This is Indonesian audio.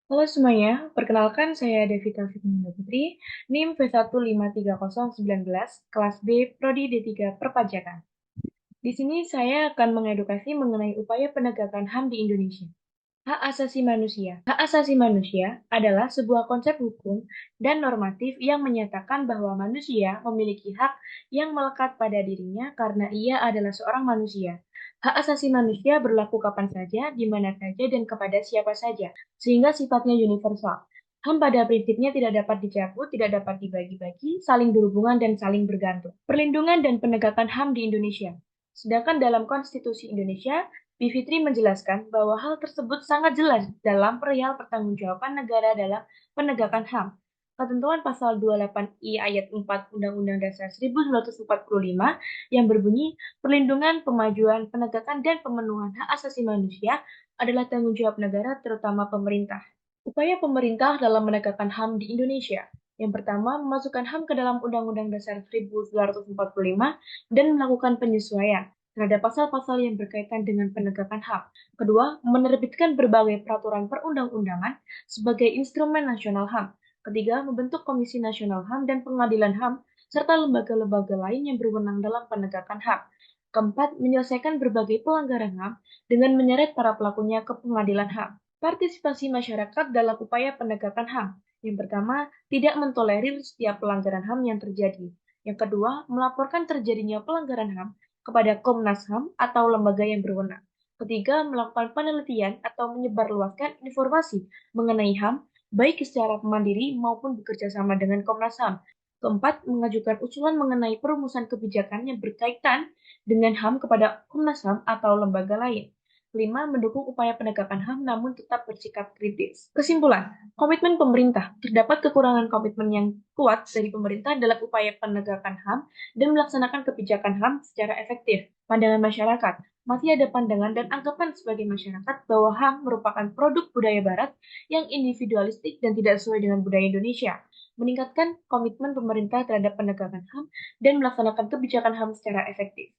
Halo semuanya, perkenalkan saya Devita Fitnanda Putri, NIM V1530911, kelas B, Prodi D3 Perpajakan. Di sini saya akan mengedukasi mengenai upaya penegakan HAM di Indonesia. Hak asasi manusia. Hak asasi manusia adalah sebuah konsep hukum dan normatif yang menyatakan bahwa manusia memiliki hak yang melekat pada dirinya karena ia adalah seorang manusia. Hak asasi manusia berlaku kapan saja, di mana saja, dan kepada siapa saja, sehingga sifatnya universal. HAM pada prinsipnya tidak dapat dicabut, tidak dapat dibagi-bagi, saling berhubungan, dan saling bergantung. Perlindungan dan penegakan HAM di Indonesia. Sedangkan dalam Konstitusi Indonesia, Bivitri menjelaskan bahwa hal tersebut sangat jelas dalam perihal pertanggungjawaban negara dalam penegakan HAM. Ketentuan pasal 28I ayat 4 Undang-Undang Dasar 1945 yang berbunyi perlindungan, pemajuan, penegakan, dan pemenuhan hak asasi manusia adalah tanggung jawab negara, terutama pemerintah. Upaya pemerintah dalam menegakkan HAM di Indonesia. Yang pertama, memasukkan HAM ke dalam Undang-Undang Dasar 1945 dan melakukan penyesuaian terhadap pasal-pasal yang berkaitan dengan penegakan HAM. Kedua, menerbitkan berbagai peraturan perundang-undangan sebagai instrumen nasional HAM. Ketiga, membentuk Komisi Nasional HAM dan Pengadilan HAM, serta lembaga-lembaga lain yang berwenang dalam penegakan HAM. Keempat, menyelesaikan berbagai pelanggaran HAM dengan menyeret para pelakunya ke pengadilan HAM. Partisipasi masyarakat dalam upaya penegakan HAM. Yang pertama, tidak mentolerir setiap pelanggaran HAM yang terjadi. Yang kedua, melaporkan terjadinya pelanggaran HAM kepada Komnas HAM atau lembaga yang berwenang. Ketiga, melakukan penelitian atau menyebarluaskan informasi mengenai HAM, baik secara mandiri maupun bekerja sama dengan Komnas HAM. Keempat, mengajukan usulan mengenai perumusan kebijakan yang berkaitan dengan HAM kepada Komnas HAM atau lembaga lain. Kelima, mendukung upaya penegakan HAM namun tetap bersikap kritis. Kesimpulan, komitmen pemerintah. Terdapat kekurangan komitmen yang kuat dari pemerintah dalam upaya penegakan HAM dan melaksanakan kebijakan HAM secara efektif. Pandangan masyarakat. Masih ada pandangan dan anggapan sebagai masyarakat bahwa HAM merupakan produk budaya Barat yang individualistik dan tidak sesuai dengan budaya Indonesia. Meningkatkan komitmen pemerintah terhadap penegakan HAM dan melaksanakan kebijakan HAM secara efektif.